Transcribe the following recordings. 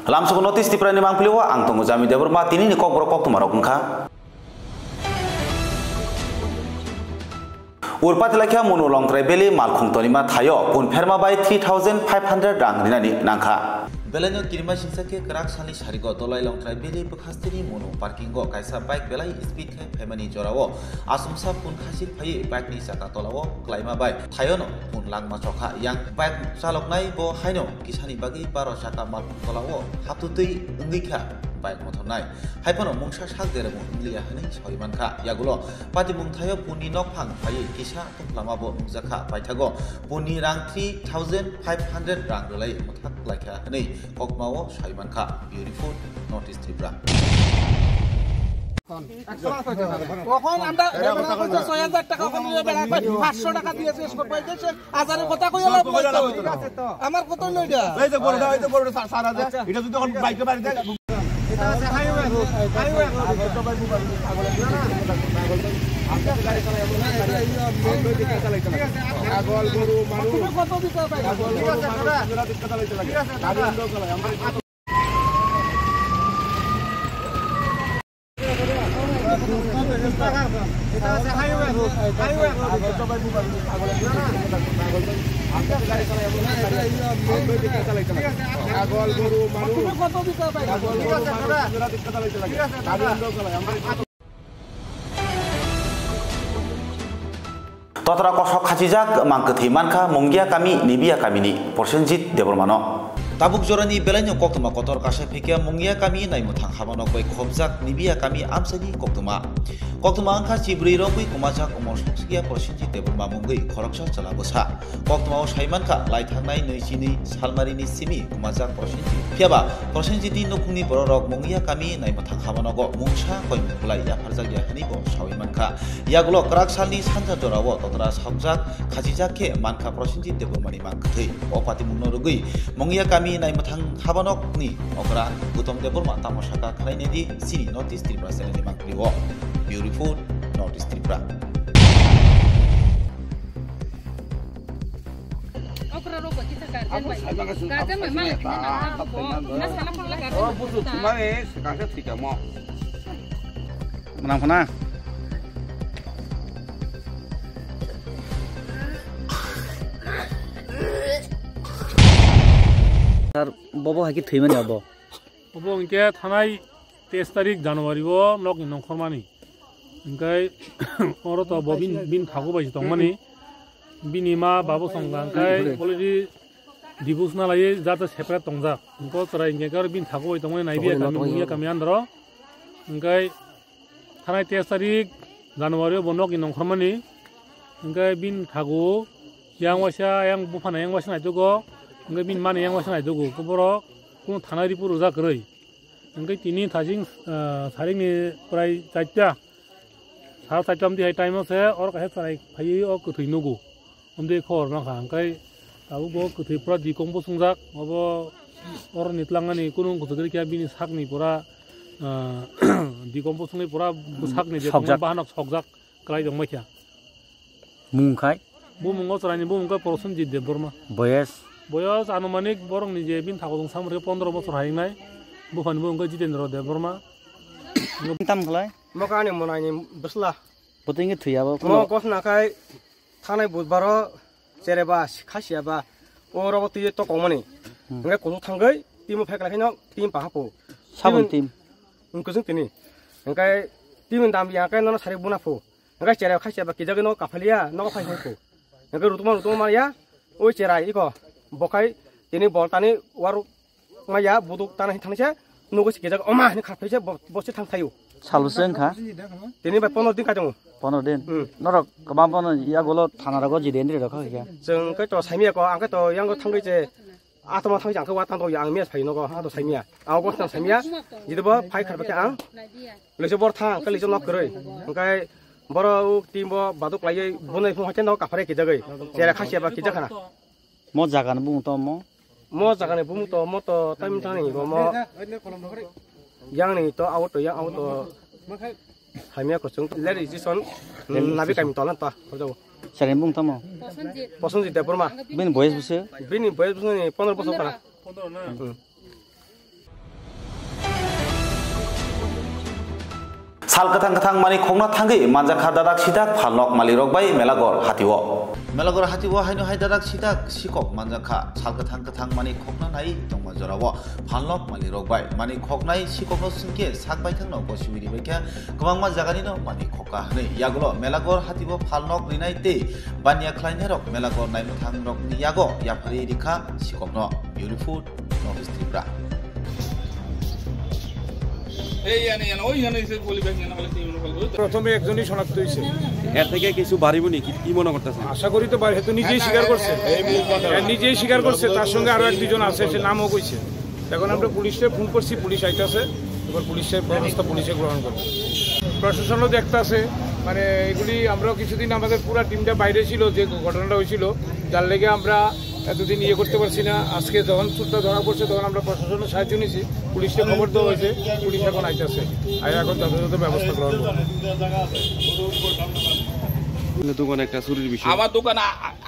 Lamsuk notis di perani mangpiliwa ang tunggu jami debur ma tini ni kok borok tu marok ngka. Urpat lakya munu long trebeli malkhung tonima thayo pun ferma bai 3500 rang rinani nangka. Belanya kirima sinsake kerak sali sarigo dolai long trebeli bekhastini munu parkingo kaisa bike belai speed ke femani jorawo asumsa pun hasil pai bike ni saka tolawo klaima bai thayo no pun langma chokha yang bike salok nai bo haino kisani bagi paro saka malkhung tolawo hatutui ungikha bike motor nai haipano mungsa sak dere mu ingliya hani soimanka yagulo pati mungthayo puni nok phang pai kisa tuklama bo nungjakha paithago puni rang 3500 rang dolai muthak laikha hani kokmawo soimanka beautiful notice tripra কখন আমরা 6000 টাকা কমিয়ে বেড়া কই 500 টাকা দিয়ে শেষ করব এই যে আজারের কথা কই আমার কত লইডা এই যে বড় সারা দে এটা যদি এখন বাইকে বাড়ি দেয় এটা আছে হাইওয়ে আপনি গাড়ি চালাবো না গাড়ি আগল গরু মানুষ কত দিতে পারে আগল গরু মানুষ চালাইতে লাগে গাড়ি বন্ধ করে আমরা এটা আছে হাইওয়ে আগল তো ভাই বুবা আগল আপনি গাড়ি চালাবো না গাড়ি বন্ধ করে চালাইতে লাগে আগল গরু মানুষ কত দিতে পারে আগল গরু মানুষ চালাইতে লাগে গাড়ি বন্ধ করে আমরা Totra kosok khachijak mangkethi manka munggia kami nibia kami ni Porsenjit Debormano. Tabuk jorani belanya koktuma kotor kasha phikia munggia kami nai muthang habano koi khobjak nibia kami amsani koktuma. Koktuma angkha chibri rokui kumajak umor skia Porsenjit Deborma mungui khoroksa chalabosa. Koktuma o saimanka lai thangnai neujini salmarini simi kumajak Porsenjit. Phiaba Porsenjiti nokungni borok munggia kami nai muthang habano go mungsa koi mulai ya farjak ya hani bo sawimanka. Yagulo krak salni sanja jorawo totra sabjak khachijak ke manka Porsenjit Debormani mangkethei. Opati mungno rugui munggia kami nai muthang habanok ni okra Gutom Deborma tamosaka khlaini di sini notice tripra seleni mangkriwo. Beautiful notice tripra. Okra rogo kita garden memang na salah pula garden. Oh busuk gimana sekarang tidak mau. Menang kena. Bobo haki theiman abo bobo inke thanai 23 tarik January bo nok nongkhormani ingkai oro to bobin bin thago bai tongmani binima babu songga ingkai already dibusna lai jata separate tongja ingko tara ingke gar bin thago bai tongmani naibia kami mugia kami andro ingkai thanai 23 tarik January bo nok nongkhormani ingkai bin thago yang wasa yang bufana yang wasa naitugo Enggak bin mana yang wasna itu gua, keborok, kun tanah di puru zak kerei. Enggak tini thasing saring ni perai caca, saat caca di hari time saya orang kahit sarai pagi orang ketui nugu, dek khor maka enggak tahu gua ketui pura di kompos zak, apa orang nitlangan ni kunung ketui kaya bin sak ni pura di kompos ni pura sak ni dia bahan ok zak kelai dong macam. mungkai Mungkau sarai ni mungkau Porsenjit Deborma. Boyos anumanik borong ni jebin thagodong samre 15 bosor haingnai bufan bungko Jitendra Deborma tam khlai mokani monani beslah putinge thuyabo mo kosna kai thanai budbaro cereba khasiaba orobo tiye to komani ngai kono thangai timu phekla khino tim pahapo sabun tim ungkusung tini ngai timun dam ya kai no sari bunapo ngai cereba khasiaba kijage no kafalia no phai hopo ngai rutuma ya oi cerai iko bokai ini boltani waru ngaya buduk tanah thangse nugo sikejak oma ni khapese bosi thang thayu saluseng kha tini ba 15 din kajong 15 din norok kabam pon ya golo thanarago jiden ri rakha ya jeng kai to saimia ko ang kai to yang ko thangai je atama thang jang ko wa tang to yang me phai no ko ha to saimia ang ko tang saimia jidoba phai kharba ka ang lejo bor thang ka lejo nok koroi angkai boro timbo baduk lai bunai fu haten no kafare ki jagai jera khasia ba ki jakhana mo jagan bung to mo jagane bung to mo to time thani go mo yang ni to auto yang auto haimia ko chung leri jison nabi kami tolan ta hojo saren bung to mo Porsenjit Deborma bin boys buse bini boys buse ni 15 bosor kana sal katang mani khongna thangi manjakha dadak sidak phalnok malirok bai melagor hatiwo haino hai dadak sidak sikok manjakha sal katang mani khokna nai tongma jorawo phalnok malirok bai mani khoknai sikokno singke sak bai thangno kosibiri baikha kwbangma jagani no mani khoka hne yagulo melagor hatiwo phalnok rinai te banya khlainherok melagor naimthang rok ni yago yapari rikha sikokno beautiful Northeast Tripura প্রথমে একজনই শনাক্ত হয়েছে এর থেকে কিছু বাড়িব নাকি কি মনে করতেছেন আশা করি তো বাড়ি হয়তো নিজেই স্বীকার করছে নিজেই স্বীকার করছে তার সঙ্গে আরো এক দুজন আছে সে নামও কইছে এখন আমরা পুলিশে ফোন করছি পুলিশ আইতাছে এবার পুলিশের ব্যবস্থা পুলিশে গ্রহণ করবে প্রশাসনও দেখতে আছে মানে এগুলি আমরাও কিছুদিন আমাদের পুরো টিমটা বাইরে ছিল যে ঘটনাটা হয়েছিল যার লেগে আমরা এতদিন ইয়ে করতে পারছি না আজকে যখন চুরটা ধরা পড়ছে তখন আমরা প্রশাসনের সাহায্য নিয়েছি পুলিশকে খবর দেওয়া হয়েছে পুলিশ এখন আইতেছে আর এখন যথাযথ ব্যবস্থা গ্রহণ করবে দোকানে একটা চুরির বিষয় আমার দোকানে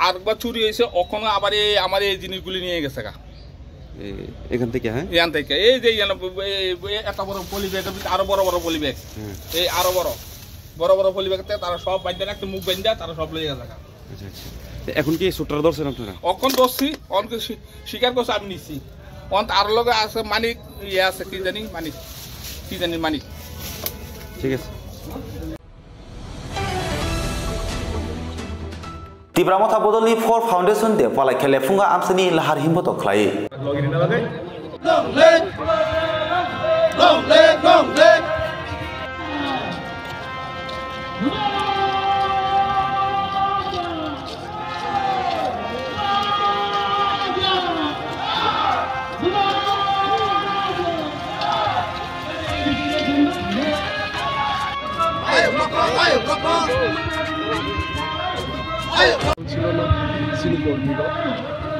আরেকবার চুরি হয়েছে ওখানে আবার আমার এই জিনিসগুলি নিয়ে গেছে গা এখান থেকে হ্যাঁ এখান থেকে এই যে এত বড় পলি ব্যাগ আরো বড় বড় পলি ব্যাগ এই আরো বড় পলি ব্যাগ তারা সব বাইন্দা একটা মুখ বাইন্দা তারা সব লইয়া গেছে আচ্ছা আচ্ছা এখন কি সুটরা ধরছেন আপনারা অখন ধরছি অনকে স্বীকার করছে আমি নিছি অন তার লগে আছে মানিক ইয়ে আছে কি জানি মানিক ঠিক আছে Tibramotha bodolni for foundation de palai khele funga amsani lahar himboto khlai long leg ছিল না সিনিকর্মীরা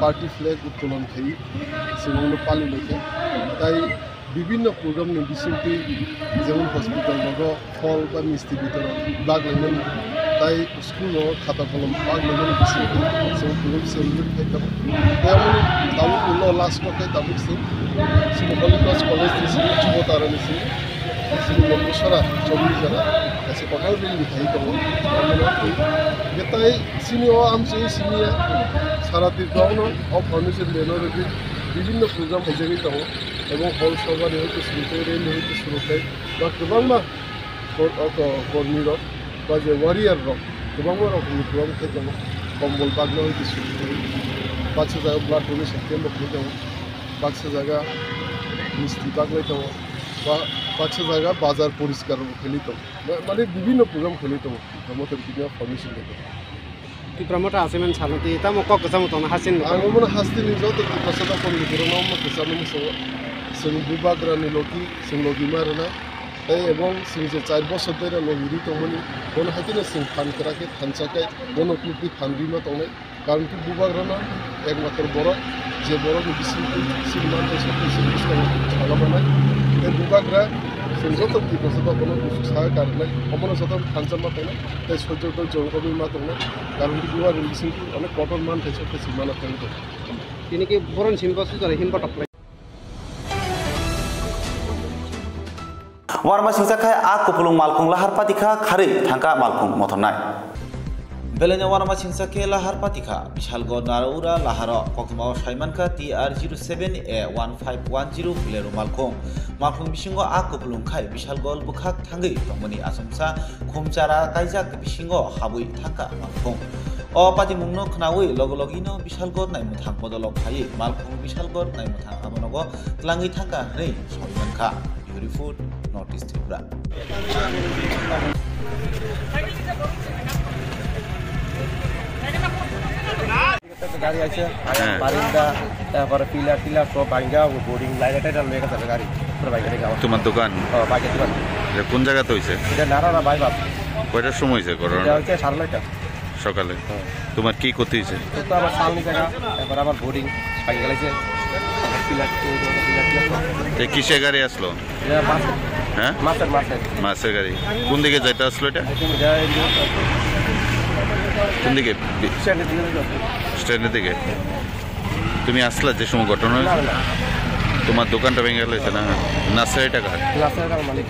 পার্টি ফ্ল্যাগ উত্তোলন খাই সেগুলো পালি লেখে তাই বিভিন্ন প্রোগ্রাম নির্দিষ্টটি যেমন হসপিটাল মতো ফল বা মিষ্টি বিতরণ বাঘ লেনদেন তাই স্কুল খাতা কলম বাঘ লেনদেন বিশিষ্ট যেমন প্রোগ্রাম সেলিব্রেট খাইতাম তেমন তাবুক উল্ল লাস্ট কথায় তাবুক সিং কলেজ যুব তারা নিছি লোকসরা চব্বিশ জনা এসে কটাল বিল লিখাই দো তাই সিনিও আমছে সিনিয়া সারা দীর্ঘানো অফ ফাউন্ডেশন বেনরবি বিভিন্ন প্রোগ্রাম হয়ে দো এবং হল সভার হইতে শুরু করে রেল হইতে শুরু করে বা গোবাংমা কর্মীরা বা যে ওয়ারিয়াররা গোবাংমা রকমের প্রোগ্রাম খাই দো কম্বল বাগনা হইতে শুরু করে 500 জায়গা ব্লাড ডোনেশন ক্যাম্প খাই দো 500 জায়গা মিষ্টি বাগলাই দো বা 500 জায়গা বাজার পরিষ্কার খেলিত মানে বিভিন্ন প্রোগ্রাম খেলিত আমাদের কিনা ফাউন্ডেশন থেকে Tibramotha asemen salati tamo kok kasamu tona hasin ang muna hastin ni joto pasada kon ni corona mo kasama mo sen bubagrani loki sen logi marana তাই এবং সিং যে 4 বছর ধরে লগিরি তমনি কোন হাতিনে সিং ফান করাকে ফানচাকে কোন কুপি ফানবিমা তমে কারণ কি বুবাগ্রানা একমাত্র বড় যে বড় বিশিষ্ট সিমান সত্যি সিস্ট ভালোবানা এই বুবাগ্রা যত কি বছর কোনো সাহায্য কারণে অমন শত ফানচামা তমে তাই সহ্য জঙ্গবি মা তমে কারণ কি বুবা রিলিসিং অনেক কটন মান থেকে সত্যি সীমানা তমে তিনি কি বরন সিম্পসু করে হিমপটক warma singsakhai a kupulung malkhung lahar patikha khari thangka malkhung mothonai belenya warma singsakhe lahar patikha bishalgor naraura laharo kokmao saimanka TR07 A1510 bilero malkhung bisingo a kupulung khai bishalgol bukhak thangi tongmani asumsa khumchara kaijak bisingo habui thangka malkhung o pati mungno khnawi logologino bishalgor naimuthang bodolok khai malkhung bishalgor naimuthang abonogo tlangi thangka rei saimanka beautiful Northeast Tripura গাড়ি আছে বারিন্দা তারপরে pillar সব ভাঙ্গা boarding line এটা লয়ে গেছে গাড়ি পুরো বাইকে যাওয়া তোমার দোকান বাইকের দোকান এটা কোন জায়গাতে হইছে এটা নারারা ভাই বাপ কয়টার সময় হইছে করোনা এটা হচ্ছে 9:30 সকালে তোমার কি ক্ষতি হইছে তো আমার সামনে জায়গা তারপর আমার বোর্ডিং বাইকে গেছে পিলার কিসে গাড়ি আসলো হ্যাঁ মাছের গাড়ি কোন দিকে যাইতে আসলো এটা কোন দিকে স্ট্যান্ডের দিকে তুমি আসলা যে সময় ঘটনা হয়েছে তোমার দোকানটা ভেঙে গেছে না নার্সারিটা কার মালিক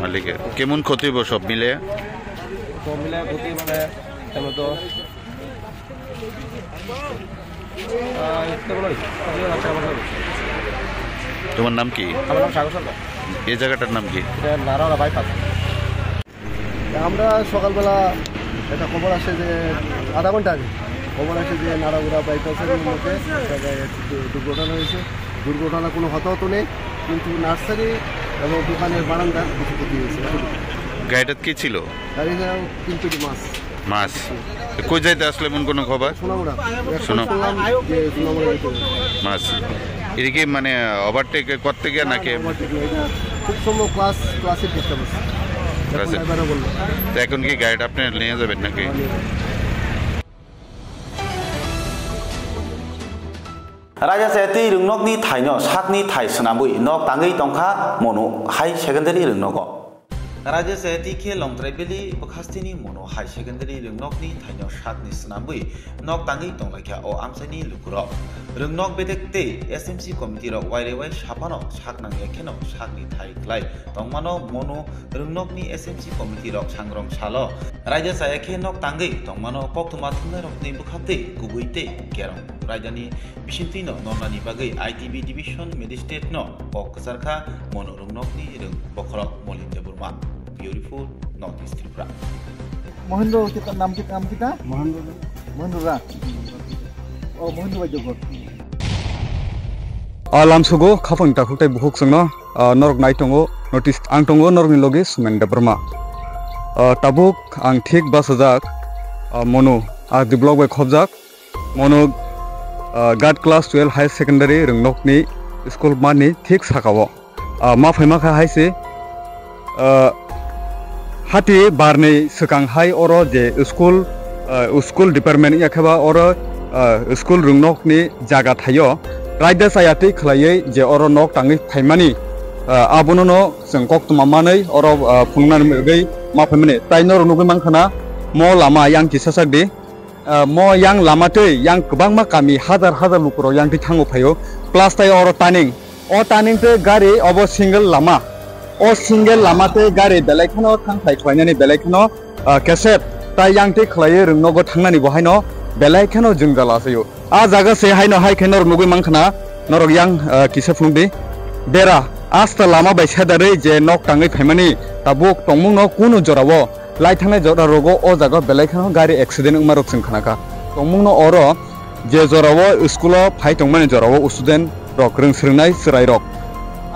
মালিকে কেমন ক্ষতি হইব সব মিলে সব মিলে ক্ষতি মানে তেমন তো তোমার নাম কি আমার নাম সাগর সরকার এই জায়গাটার নাম কি এটা নারায়ণ বাইপাস আমরা সকালবেলা একটা খবর আসে যে আধা ঘন্টা আগে খবর আসে যে নারায়ণগড়া বাইপাসের মধ্যে দুর্ঘটনা হয়েছে দুর্ঘটনা কোনো হতাহত নেই কিন্তু নার্সারি এবং দোকানের বারান্দা কিছু ক্ষতি হয়েছে গাড়িটা কি ছিল গাড়িটা কিন্তু মাছ কই যাইতে আসলে এমন কোনো খবর সোনামুড়া মাছ এটা কি মানে ওভারটেক করতে গিয়ে নাকি খুব সম্ভব ক্লাসের ডিস্টার্ব আছে তো এখন কি গাড়িটা আপনি নিয়ে যাবেন নাকি Raja Seti Rungnok ni Thaino Sakni Thai Sanabui Nok Tangi Tongka Mono High Secondary Rungnoko Raja Seti Ke Long Tribeli Bokastini Mono High Secondary Rungnok ni Thaino Sakni Sanabui Nok Tangi Tonglaka O Amsani Lukuro Rungnok Bedek Te SMC Committee Rok Wairewai Shapano Saknang Yakeno Sakni Thai Klai Tongmano Mono Rungnok ni SMC Committee Rok Sangrong Salo Raja Sayake Nok Tangi Tongmano Poktuma Thunai Rok ni Bukate Gubuite Kerong Rajani Bishintino Nonani Bagai ITB Division Magistrate No Pokasarka Mono Rungnok ni Rung Bokrok Molinda Burma Beautiful Northeast Tripura Mohindo kita nam kita Mohindo ra oh Mohindo Bajogot alam sugo khapang ta khutai buhuk sungno norok nai tongo notice ang tongo norok ni logi Sumenda Burma tabuk ang thik basajak mono a develop by khobjak mono God class 12 high secondary rungnok ni school mani thik sakao ma phaima kha haise hati barnei sekang hai oro je school department yakhaba oro school rungnok ni jaga thayo raida sayati khlaiye je oro nok tangi phaimani abono no jengkok tumamanei oro phungnan gei ma phaimani taino runugui mangkhana mo lama yang kisasak di mo yang lamatei yang kebangma kami hazar lukuro yang dithango phayo plus tai oro turning te gari obo single lama o single lamate gari belaikhano thangthai khwainani belaikhano cassette tai yang te khlaiye rungnogo thangnani bohaino belaikhano jungjala sayo a jaga se haino hai khenor nugui mangkhana norok yang kisa phungdi bera asta lama bai sadare je nok tangai phaimani tabuk tongmung no kuno jorawo laithangai jora rogo o jaga belaikhano gari accident umarok singkhanaka tongmung no oro je jorawo school phai tongmani jorawo student rok rungsringnai sirai rok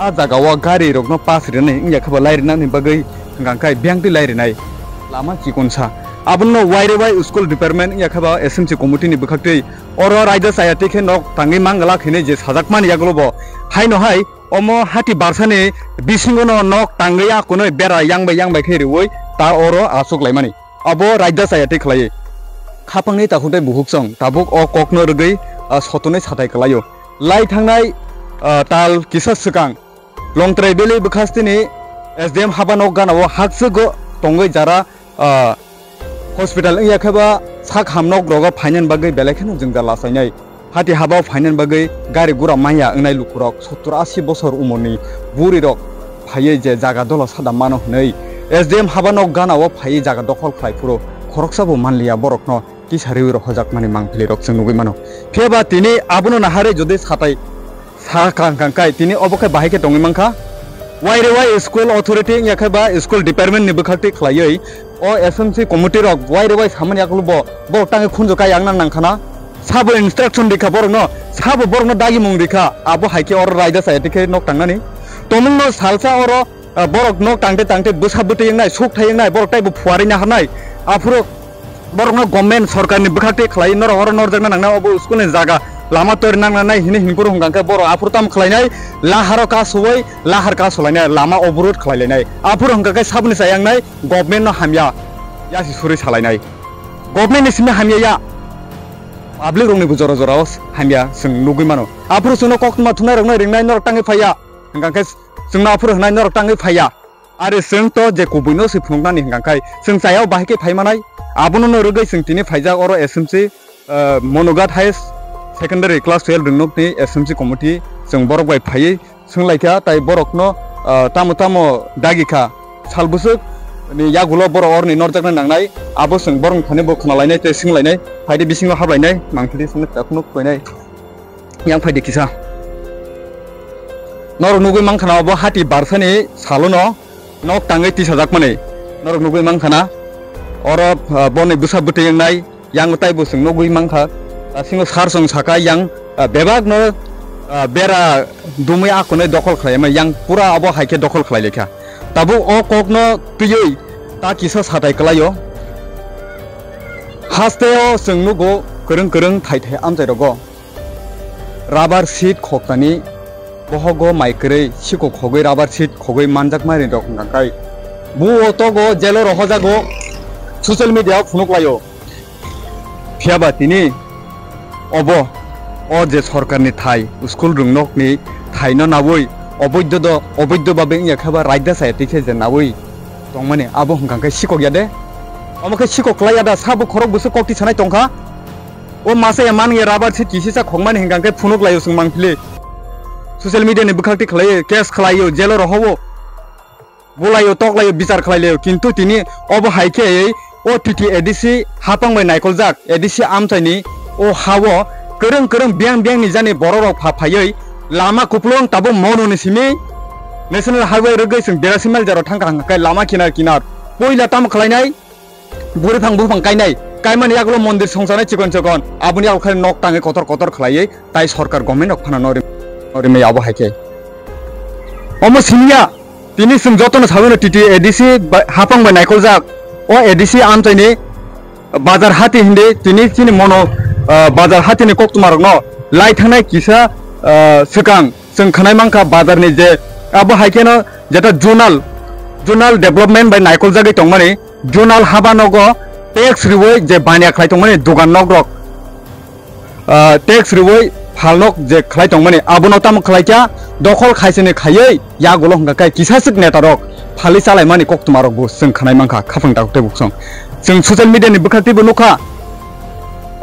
a jagawo gari rok no pass rinai ingya khaba lairina ni bagai ngangkai byangti lairinai lama chikonsa abunno wairewai school department ingya khaba SMC committee ni bukhaktei oro raida sayati khe nok tangi mangala khine je sajakmani yaglobo haino hai omo hati barsani bisingono nok tangya kunoi bera yangbai kheriwoi ta oro asuk laimani abo raida sayati khlai khapangni takhuntai buhuksong tabuk o kokno rgei sotonai satai klayo lai thangnai tal kisa sikang long traibeli bukhastini SDM habanok ganawo haksugo tongoi jara hospital yakhaba sak hamnok roga finance bagai belaikhano jingda lasainai hati habao finance bagai gari gura maya ngnai lukurok 70-80 bosor umoni buri rok phaye je jaga dolo sada mano nei SDM habanok ganawo phaye jaga dokhol khlai puro khoroksabo manliya borokno kisari ro hojak mani mangpili rok jungugui mano pheba tini abuno nahare jodi satai sakangkai tini obokai bahike tongi mangkha wairewai school authority yakhaba school department ni bukhakti khlaiei o SMC committee rok wairewai samani yaklubo bo tangi khunjo kai yang nang khana sabo instruction dikha borno sabo borno dagi mung dikha abo haike or raida saitike nok tangnani tomungno salsa oro borok nok tangte busabute yengnai suk thayengnai borok taibo phuari na hanai afuro borokno government sarkar ni bukhakti khlai nor hor nor jagna nangna obo school ni jaga lama tor nangnai hini hinpur hungangka boro afurtam khlainai laharo ka suwai lahar ka solainai lama obrut khlainai afur hungangka sabni sayangnai government no hamya yasi suri salainai government ni simi hamya ya public rongni bujora joraos hamya sing nugui mano afur sungno kokma thunai rongna ringnai nor tangi phaya hungangka sungna afur hnai nor tangi phaya are sing to je kubuino si phungnani hungangkai sing sayao bahike phaimanai abuno no rugai sing tini phaija oro SMC monogat high secondary class 12 rungnok ni SMC committee sing borok bai phai sing laika tai borok no tamo dagika salbusuk ni ya gulo bor or ni norjak na nangnai abo sing borong thane bo khna lainai te sing lainai phaide bisingo hablainai mangthili sing taknuk koinai yang phaide kisa nor nugui mangkhana bo hati barsani salono nok tangai ti sajak mane nor nugui mangkhana oro boni busa bute yangnai yang tai bo sing nugui mangkha singo sar song sakai yang bebak no bera dumai akone dokol khlaima yang pura abo haike dokol khlai lekha tabu o kokno tuyoi ta kisa satai klayo hasteo singnugo kereng kereng thai thai amjai rogo rubber sheet khoktani bohogo maikrei siko khogoi rubber sheet khogoi manjak mari rok ngakai bu otogo jelo rohojago social media phunuk layo phiaba tini obo o je sorkarni thai school rungnokni thaino naboi অবৈধ ভাবে ইয়াখাবা রাইদা সাইটিকে যে নাবই তংমানে আবো হংকাকে শিকক ইয়াদে আমাকে শিকক লাইয়াদা সাবো খরক বসে কক্তি ছানাই তংখা ও মাসে মান ইয়া রাবার সি কিসিসা খংমানে হংকাকে ফুনুক লাইও সুং মাংফিলে সোশ্যাল মিডিয়া নি বুখাকতি খলাইও কেস খলাইও জেলো রহবো বলাইও তকলাইও বিচার খলাইও কিন্তু তিনি অব হাইকে ও টিটি এডিসি হাপাংবাই নাইকল জাক এডিসি আমচাইনি ও হাwo করং করং বিয়াং বিয়াং नि जानि बररक फाफायै लामा कुप्लुं ताबो मनो नि सिमी नेशनल हाईवे रगै जों 82 माइल जाराव थांखांखाय लामा किनार किनार पयला ताम खलायनाय बुरिफां बुफां गायनाय गायमानि आगलो मन्दिर संसारनाय चिकन चिकन आबुनि आखाय नक ताङै कतर कतर खलायै ताइ सरकार गभर्नमेन्ट अफ फाना नरिमे आबो हायके अमो सिनिया तिनि जों जतन साबनो टिटि एडिसि हापांबाय नायखल जाक ओ एडिसि आमचाइनि बाजार हाति हिन्दे तिनि तिनि मनो बाजार हातिनि कक्तुमारक न लाइ थांनाय किसा सिगां जों खानाय मांखा बाजारनि जे आबो हायकेनो जेटा जुनाल डेभलपमेन्ट बाय नायखल जागै तंमाने जुनाल हाबानगो टेक्स रिवै जे बानिया खलाय तंमाने दुगान नगरक टेक्स रिवै फालनक जे खलाय तंमाने आबोनो ताम खलायचा दखल खायसेने खायै या गलो हंगाय किसासिक नेटारक फालि चालाय माने कक्तुमारक बो जों खानाय मांखा खाफां दागते बुकसं जों ससियेल मिडियानि बुखातिबो नुखा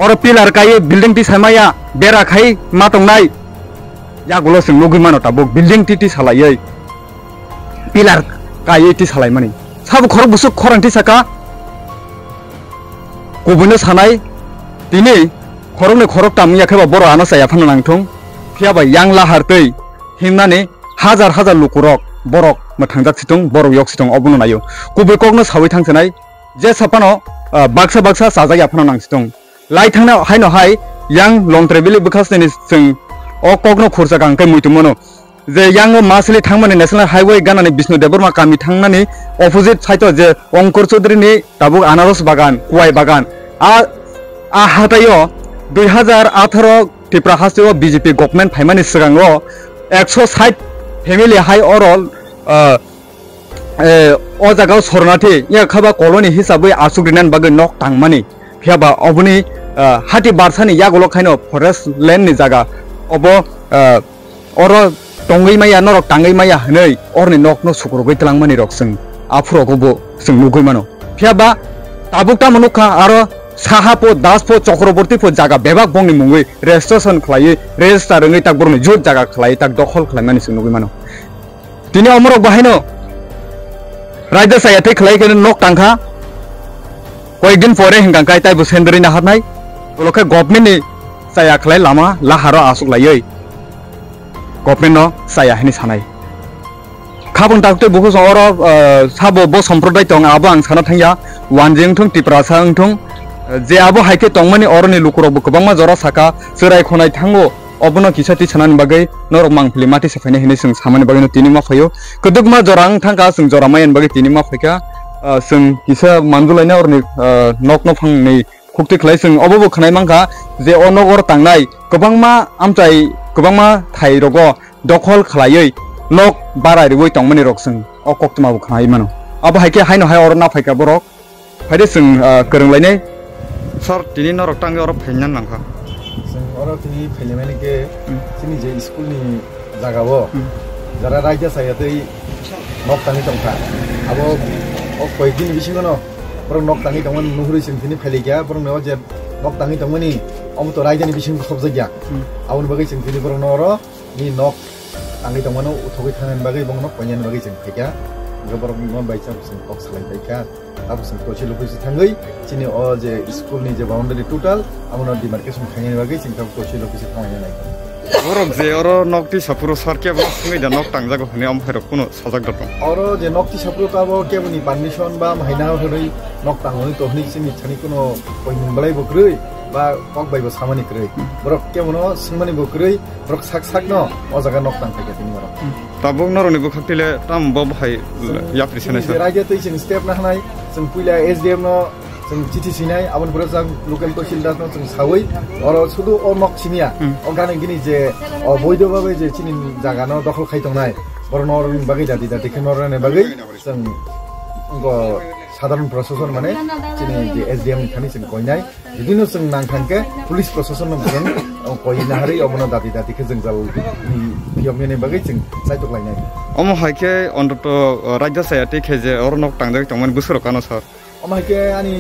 और पिलार काये बिल्डिंग टी सामाया बेरा खाई मातंनाय या गलो जों नुगै मानो ताबो बिल्डिं टी सालायै पिलार काये टी सालाय माने साबो खर बुसु खरांथि साका गुबुनो सानाय दिनै खरंनि खरक तामिया खेबा बर' आनासा याफान नांथुं फियाबा यां लाहार तै हिमनानै हाजार हाजार लुकुरक बरक मोथांजाक सिथुं बर' yok सिथुं अबुनो नायो गुबै कगनो सावै थांसनाय जे सापानो बाक्सा साजा याफान नांसिथुं लाइ थांना हायनो हाय यां लं ट्रेभेल बुखासनि जों अ कगनो खरसा गांकै मुइतुमोनो जे यां मासलि थांमाने नेशनल हाईवे गानानि विष्णु देबरमा गामि थांनानै अपोजिट साइड जे अंकुर चौधुरीनि दाबु आनारस बागान कुवाइ बागान आ हातायो 2018 त्रिपुरा हास्टेव बीजेपी गभर्नमेंट फाइमानि सिगाङो 160 फेमिलि हाई अरल अ जागाव सरनाथि या खाबा कलनि हिसाबै आसुग्रिनान बागै नक थांमानि फियाबा अबुनि हाति बारसानि या गलो खायनो फरेस्ट लैंड नि जागा अबो अर टंगै माया नरक टांगै माया हनै अरनि नक न सुकुरगै तलांमानि रक जों आफुरगबो जों नुगै मानो फियाबा ताबुकता मनुखा आरो साहापो दासपो चक्रवर्तीपो जागा बेबाक बंनि मुङै रेजिस्ट्रेशन खलायै रेजिस्टार रङै ताक बरनि जुट जागा खलायै ताक दखल खलायनानै जों नुगै मानो दिनै अमरक बाहायनो रायजो सायाथै खलायैनो नक टांखा कयेकदिन परे हिंगांखाय ताइबो सेन्डरिना हारनाय गलखे गभर्नमेन्टनि साया खलाय लामा लाहारो आसुक लायै गभर्नमेन्ट न साया हेनि सानाय खाबुं ताकते बुखु सर साबो बो सम्प्रदाय दं आबो आं साना थांया वानजिं थुं त्रिपुरा सां थुं जे आबो हायके तंमानि अरनि लुकुरबो गोबांमा जरा साका सोराय खनाय थांगो अबनो किसाति सानानि बागै नरक मांफिलि माथि साफायना हेनि जों सामानि बागैनो तिनिमा फयो कदुगमा जरां थांका जों जरा मायन बागै तिनिमा फैका जों किसा मानजुलायना अरनि नक न फांनि खुक्ति खलाय जों अबो खनाय मांका जे अनगर तांनाय गोबांमा आमचाय गोबांमा थाइ रगो दखल खलायै नक बाराय रिवै तंमानि रक जों अकक्तमाबो खनाय मानो अब हायके हायनो हाय अरना फायका बरक फायदे जों गोरोंलायनाय सर दिनै नरक तांगे अर फायनान नांखा जों अर तिनि फायलेमानिके तिनि जे स्कुलनि जागाबो जरा रायजा सायातै नक तांनि तंखा आबो अ कयदिन बिसिङनो बर नक तांनि तंमोन नुहुरै जों तिनि फायलेगिया बर न जे नक तांनि तंमोनि अमत रायजानि बिसिङ खबजागिया आउन बागै जों तिनि बर नर नि नक तांनि तंमोन उथगै थांनानि बागै बंनो कयनानि बागै जों फायगा borok no baicam sing kok salai baika abo sing kochi lokaisi thangai chini o je school ni je boundary total amona demarcation khangai bagai sing tam kochi lokaisi thangai nai borok je oro nokti sapuro sarke ba singai da nok tangjago hne am phairok kuno sajak dot oro je nokti sapuro ta bo kebuni permission ba maina horoi nok tangoni to hni sini chani kuno poin balai bokrui ba kok bai bo samani krei borok kemono singmani bokrui borok sak sak no o jaga nok tang thake tini borok tabuk noroni bo khaktile tam bo bhai yaprisene sa raja to isin step na hanai sing puila SDM no sing chithi sinai abon pura jang local তহসিলদার no sing sawai oro শুধু o nok sinia o gane gini je o boido babe je chini jaga no dokhol khai tongnai bor norin bagai dadi dadi khenorane bagai sing go সাধারণ প্রশাসন মানে চিনি যে SDM খানি sing koinai jidino sing nangkhangke police প্রশাসন no bukan koina hari obona dadi dadi ke jeng jal ni piyomene bagai sing saitok lainai omo haike onto rajya sayate kheje or nok tangjak tongman busuro kano sar omaike ani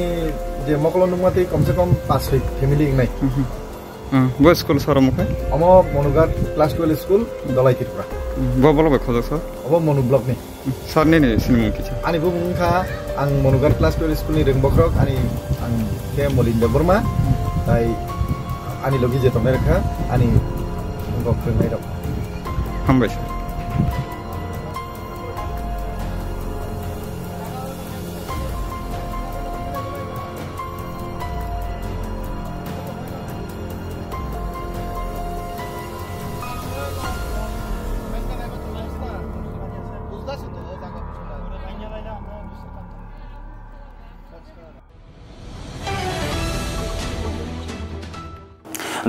je mokolo nungmate komse kom 5 family ngai bo school sar mokhe omo monugat class 12 school dolai tirpura bo bolo be khojak sar obo monu block ni sar ni sinmung kicha ani bo mungkha ang monugat class 12 school ni rengbokrok ani ang ke molinda burma tai ani logi je tomerkha ani ngok ngai rok hambai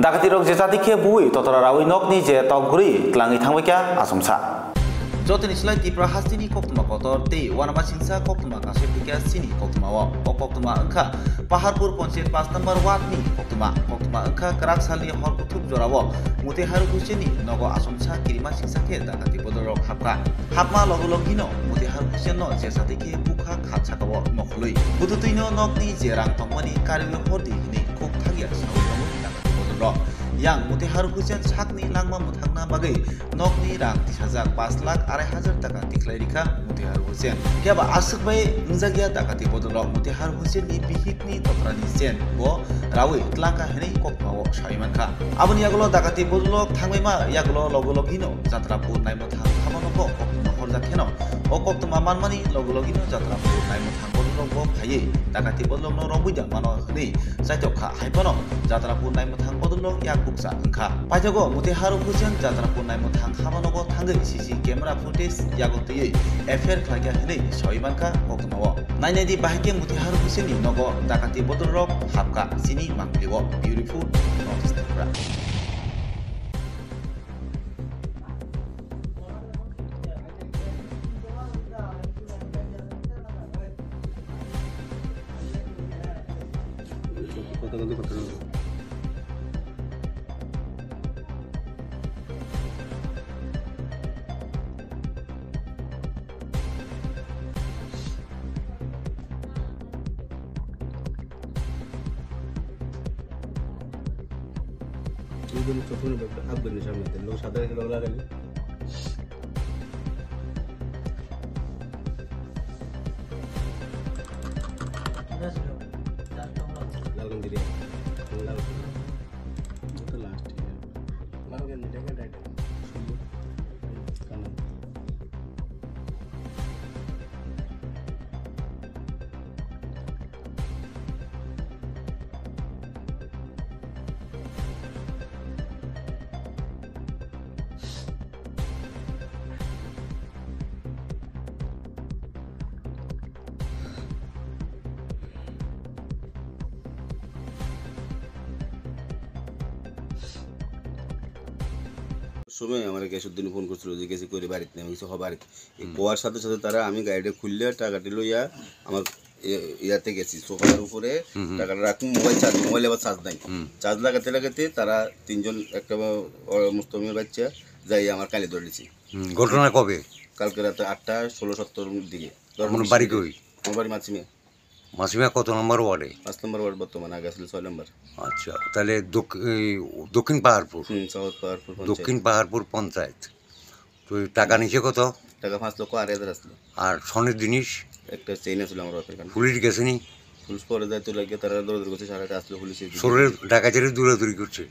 Dakati rok je jati ke bui totora rawi nok ni je toguri tlangi thangbai kya asumsa jotini slai tipra hastini koktuma kotor te wanama singsa koktuma kashe pikya sini koktuma wa o koktuma angkha paharpur panchayat 5 number ward ni koktuma angkha karak sali hor kutup jorawo mute haru kuseni nogo asumsa kirima singsa ke dakati bodorok hapma logologino mute haru kuseno je jati ke bukha khatchakawo nokhului budutuino nokni je rang tongmani kariwe hordi ni kok thagia yang mute haru kusian sakni langma muthangna bagai nokni rang 5,02,000 taka tiklai rikha mute haru kusian keba asuk bai ngjagya dakati bodolo mute haru kusian ni bihitni totrani sen bo rawi tlaka hene kokmawo shaiman kha aboni yagulo dakati bodolo thangmaima yagulo logologino jatrapur naimo thang khamonoko kokma horja kheno o koktuma manmani logologino jatrapur naimo thang bodolo bo phaye dakati bodolo no robuja mano hne saitokha haipano jatrapur naimo thang bodolo yak buksa angkha pajago mute haru kusian jatrapur naimo thang khamanogo thangai CC camera footage yagotei affair khlagya hne soimanka kokmawo nainedi bahike mute haru kusian ni nogo dakati bodolo hapka sini mangliwo beautiful northeast Tripura Ibon sofun abban samete lo sadar lo la gali lagun diri itu last ya lagun diri kan right kanan সময় আমার Gyasuddin phone করছিল যে গেছি করে বাড়িতে আমি কিছু হবার এই কোয়ার সাথে সাথে তারা আমি গাড়িটা খুললে টাকাটি লইয়া আমার ইয়াতে গেছি সোফার উপরে টাকাটা রাখুন মোবাইল আবার চার্জ নাই চার্জ লাগাতে তারা তিনজন একটা মুস্তমির বাচ্চা যাই আমার কালি ধরেছি ঘটনা কবে কালকে রাতে 8:16-17 দিকে বাড়ি কই আমার বাড়ি মাছিমিয়া মাছিমিয়া কত নম্বর ওয়ার্ডে 5 নম্বর ওয়ার্ড বর্তমানে আগে ছিল 6 নম্বর আচ্ছা তাহলে দক্ষিণ পাহাড়পুর সাউথ পাহাড়পুর দক্ষিণ পাহাড়পুর পঞ্চায়েত তো টাকা নিচে কত টাকা 5,08,000 আসলো। আর স্বর্ণের জিনিস একটা চেইন আসলো আমার বাপের কাছে। পুলিশ গেছে নি? পুলিশ পরে যাইতে লাগে, তারা দৌড়াদৌড়ি করছে, সারাটা আসলো পুলিশে। চোরের ডাকাতের দৌড়াদৌড়ি করছে,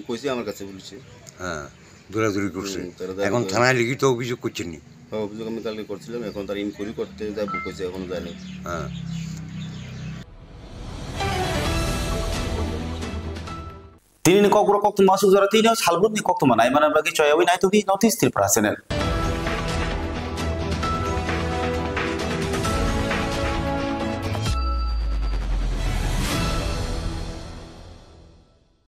কইছে আমার কাছে পুলিশে। হ্যাঁ দৌড়াদৌড়ি করছে। এখন থানায় লিখিত অভিযোগ করছেন নি? হ্যাঁ অভিযোগ আমি কালকে করছিলাম, এখন তার ইনকোয়ারি করতে যাবো কইছে, এখনো যায়নি। হ্যাঁ Tini ni kok masuk zara tini salbut ni kok tu mana? Iman bagi coy awin itu di notis til prasenel.